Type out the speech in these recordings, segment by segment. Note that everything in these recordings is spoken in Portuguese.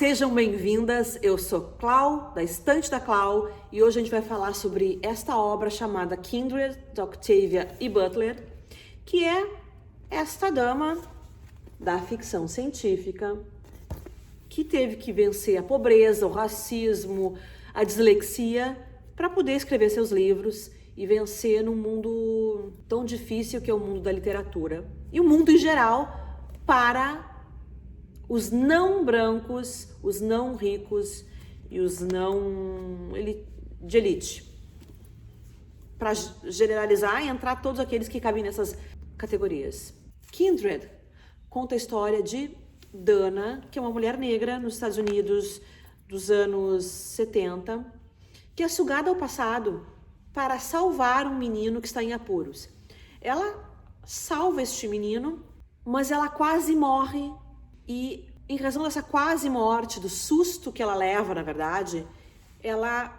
sejam bem-vindas. Eu sou Clau, da Estante da Clau, e hoje a gente vai falar sobre esta obra chamada Kindred, de Octavia E. Butler, que é esta dama da ficção científica que teve que vencer a pobreza, o racismo, a dislexia para poder escrever seus livros e vencer num mundo tão difícil que é o mundo da literatura e o mundo em geral para os não brancos, os não ricos e os não de elite. Para generalizar e entrar todos aqueles que cabem nessas categorias. Kindred conta a história de Dana, que é uma mulher negra nos Estados Unidos dos anos 70, que é sugada ao passado para salvar um menino que está em apuros. Ela salva este menino, mas ela quase morre. E em razão dessa quase morte, do susto que ela leva, na verdade, ela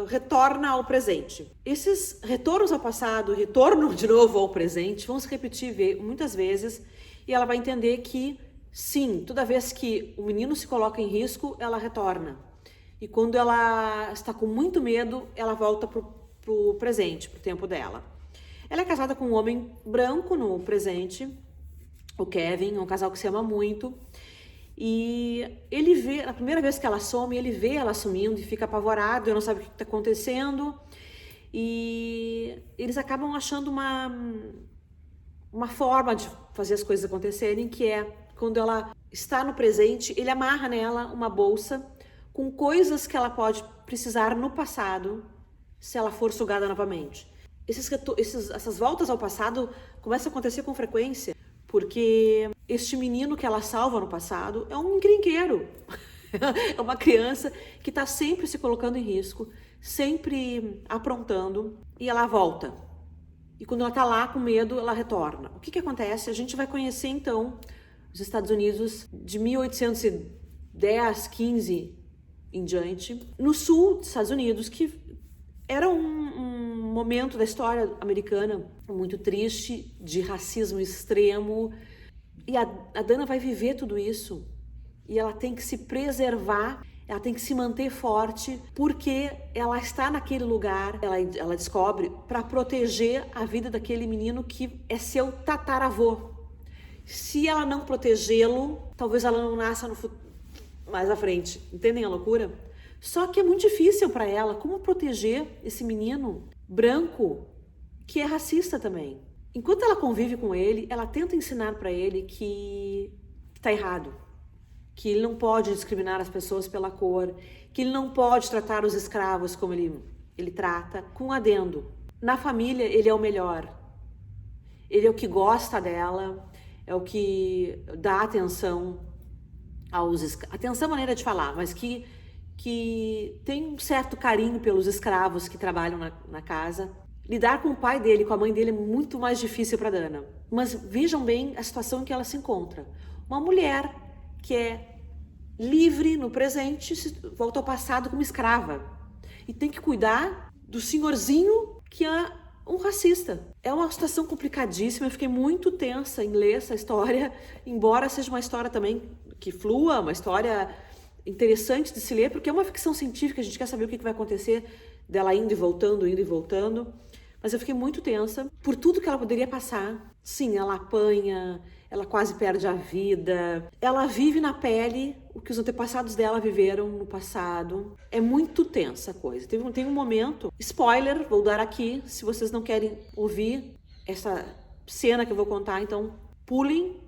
retorna ao presente. Esses retornos ao passado, retorno de novo ao presente, vão se repetir muitas vezes e ela vai entender que, sim, toda vez que o menino se coloca em risco, ela retorna. E quando ela está com muito medo, ela volta pro presente, pro tempo dela. Ela é casada com um homem branco no presente, o Kevin, é um casal que se ama muito, e ele vê, a primeira vez que ela some, ele vê ela sumindo e fica apavorado, não sabe o que está acontecendo, e eles acabam achando uma forma de fazer as coisas acontecerem, que é, quando ela está no presente, ele amarra nela uma bolsa com coisas que ela pode precisar no passado, se ela for sugada novamente. Essas voltas ao passado começam a acontecer com frequência, porque este menino que ela salva no passado é um encrenqueiro. É uma criança que está sempre se colocando em risco, sempre aprontando, e ela volta. E quando ela está lá com medo, ela retorna. O que acontece? A gente vai conhecer, então, os Estados Unidos de 1810, 15 em diante, no sul dos Estados Unidos, que era um momento da história americana muito triste, de racismo extremo. E a Dana vai viver tudo isso. E ela tem que se preservar, ela tem que se manter forte, porque ela está naquele lugar, ela descobre, para proteger a vida daquele menino que é seu tataravô. Se ela não protegê-lo, talvez ela não nasça mais à frente. Entendem a loucura? Só que é muito difícil para ela como proteger esse menino branco que é racista também. Enquanto ela convive com ele, ela tenta ensinar para ele que está errado, que ele não pode discriminar as pessoas pela cor, que ele não pode tratar os escravos como ele trata, com um adendo. Na família, ele é o melhor. Ele é o que gosta dela, é o que dá atenção aos escravos. Atenção é maneira de falar, mas que tem um certo carinho pelos escravos que trabalham na casa. Lidar com o pai dele, com a mãe dele, é muito mais difícil para Dana. Mas vejam bem a situação em que ela se encontra. Uma mulher que é livre no presente, volta ao passado como escrava. E tem que cuidar do senhorzinho que é um racista. É uma situação complicadíssima, eu fiquei muito tensa em ler essa história, embora seja uma história também que flua, uma história interessante de se ler, porque é uma ficção científica, a gente quer saber o que vai acontecer dela indo e voltando. Mas eu fiquei muito tensa por tudo que ela poderia passar. Sim, ela apanha, ela quase perde a vida, ela vive na pele o que os antepassados dela viveram no passado. É muito tensa a coisa. Tem um momento, spoiler, vou dar aqui, se vocês não querem ouvir essa cena que eu vou contar, então pulem.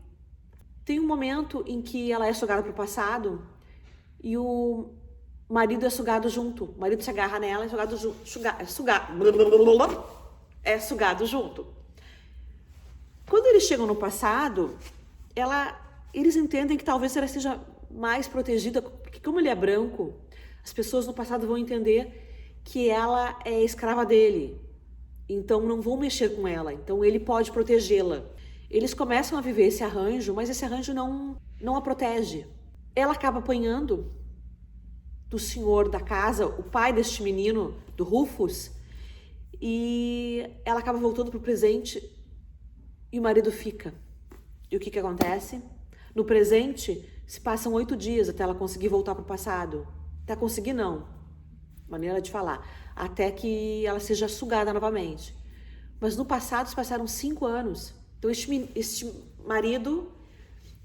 Tem um momento em que ela é sugada para o passado e o marido é sugado junto. O marido se agarra nela e é sugado junto. Quando eles chegam no passado, eles entendem que talvez ela seja mais protegida, porque como ele é branco, as pessoas no passado vão entender que ela é escrava dele. Então não vão mexer com ela. Então ele pode protegê-la. Eles começam a viver esse arranjo, mas esse arranjo não a protege. Ela acaba apanhando do senhor da casa, o pai deste menino, do Rufus, e ela acaba voltando pro presente e o marido fica. E o que acontece? No presente, se passam 8 dias até ela conseguir voltar para o passado. Até conseguir não, maneira de falar, até que ela seja sugada novamente. Mas no passado se passaram 5 anos. Então este marido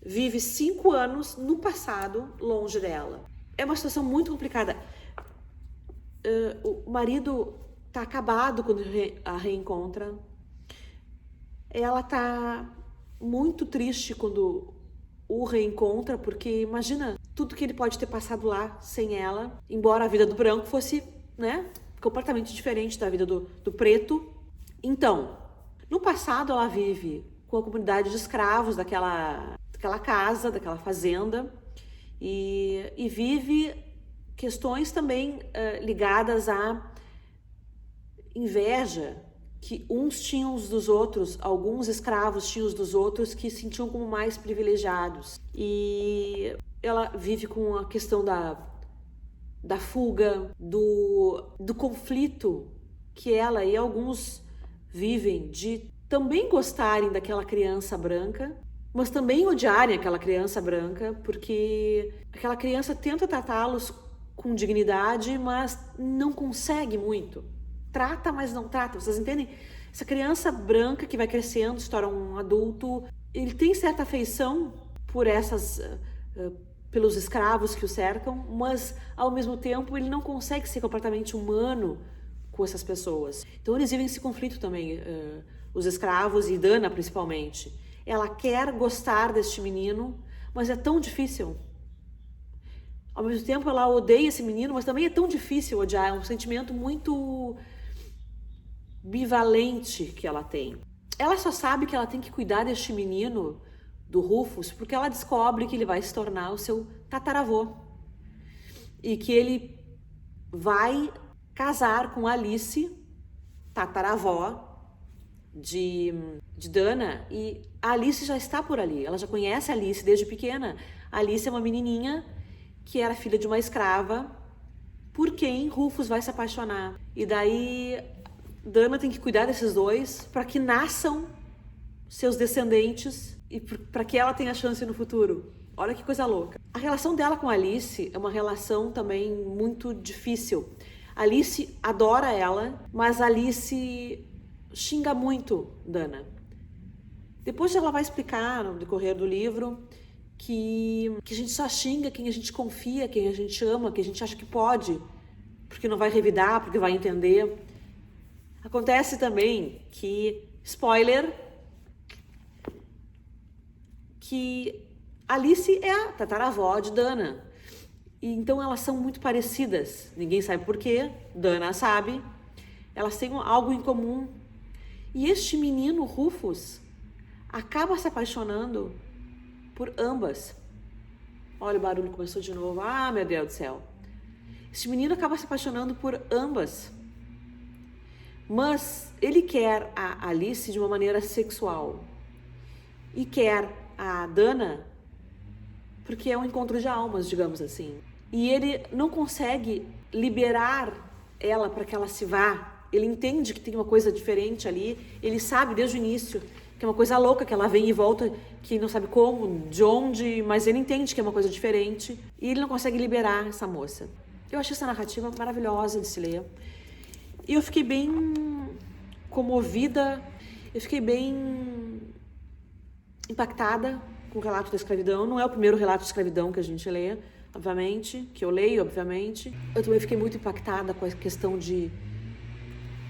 vive 5 anos no passado longe dela. É uma situação muito complicada. O marido tá acabado quando a reencontra. Ela tá muito triste quando o reencontra, porque imagina tudo que ele pode ter passado lá sem ela, embora a vida do branco fosse, né, completamente diferente da vida do preto. Então, no passado ela vive com a comunidade de escravos daquela casa, daquela fazenda, e vive questões também ligadas à inveja que uns tinham os dos outros, alguns escravos tinham os dos outros que se sentiam como mais privilegiados. E ela vive com a questão da fuga, do conflito que ela e alguns vivem de também gostarem daquela criança branca, mas também odiarem aquela criança branca, porque aquela criança tenta tratá-los com dignidade, mas não consegue muito. Trata, mas não trata. Vocês entendem? Essa criança branca que vai crescendo, se torna um adulto, ele tem certa afeição por pelos escravos que o cercam, mas ao mesmo tempo ele não consegue ser completamente humano com essas pessoas. Então eles vivem esse conflito também, os escravos e Dana principalmente. Ela quer gostar deste menino, mas é tão difícil. Ao mesmo tempo ela odeia esse menino, mas também é tão difícil odiar. É um sentimento muito bivalente que ela tem. Ela só sabe que ela tem que cuidar deste menino, do Rufus, porque ela descobre que ele vai se tornar o seu tataravô. E que ele vai casar com Alice, tataravó de Dana, e a Alice já está por ali. Ela já conhece a Alice desde pequena. A Alice é uma menininha que era filha de uma escrava, por quem Rufus vai se apaixonar. E daí Dana tem que cuidar desses dois para que nasçam seus descendentes e para que ela tenha chance no futuro. Olha que coisa louca. A relação dela com Alice é uma relação também muito difícil. Alice adora ela, mas Alice xinga muito Dana. Depois ela vai explicar no decorrer do livro que a gente só xinga quem a gente confia, quem a gente ama, quem a gente acha que pode, porque não vai revidar, porque vai entender. Acontece também que, spoiler, que Alice é a tataravó de Dana. E então elas são muito parecidas. Ninguém sabe por quê, Dana sabe. Elas têm algo em comum. E este menino, Rufus, acaba se apaixonando por ambas. Olha, o barulho começou de novo. Ah, meu Deus do céu. Este menino acaba se apaixonando por ambas. Mas ele quer a Alice de uma maneira sexual. E quer a Dana porque é um encontro de almas, digamos assim. E ele não consegue liberar ela para que ela se vá. Ele entende que tem uma coisa diferente ali. Ele sabe desde o início que é uma coisa louca, que ela vem e volta, que não sabe como, de onde, mas ele entende que é uma coisa diferente. E ele não consegue liberar essa moça. Eu achei essa narrativa maravilhosa de se ler. E eu fiquei bem comovida, eu fiquei bem impactada com o relato da escravidão. Não é o primeiro relato de escravidão que a gente lê, obviamente, que eu leio, obviamente. Eu também fiquei muito impactada com a questão de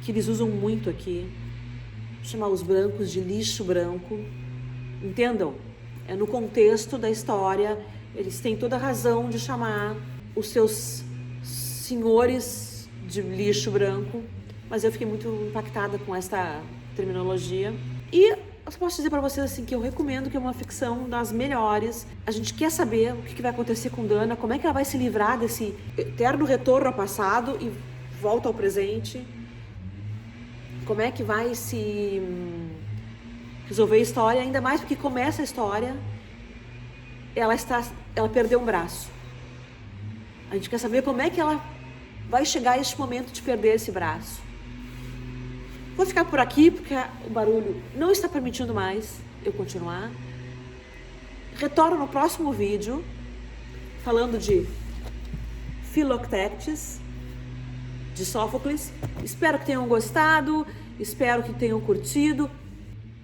que eles usam muito aqui, chamar os brancos de lixo branco. Entendam? É no contexto da história, eles têm toda a razão de chamar os seus senhores de lixo branco, mas eu fiquei muito impactada com essa terminologia. E eu posso dizer para vocês assim que eu recomendo, que é uma ficção das melhores. A gente quer saber o que vai acontecer com Dana, como é que ela vai se livrar desse eterno retorno ao passado e volta ao presente, como é que vai se resolver a história, ainda mais porque começa a história, ela perdeu um braço. A gente quer saber como é que ela vai chegar a este momento de perder esse braço. Vou ficar por aqui porque o barulho não está permitindo mais eu continuar. Retorno no próximo vídeo falando de Philoctetes, de Sófocles. Espero que tenham gostado, espero que tenham curtido.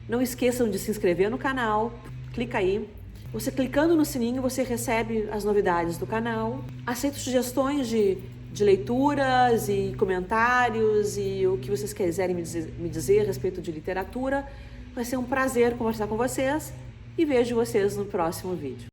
Não esqueçam de se inscrever no canal, clica aí. Você clicando no sininho, você recebe as novidades do canal. Aceito sugestões de leituras e comentários e o que vocês quiserem me dizer a respeito de literatura. Vai ser um prazer conversar com vocês e vejo vocês no próximo vídeo.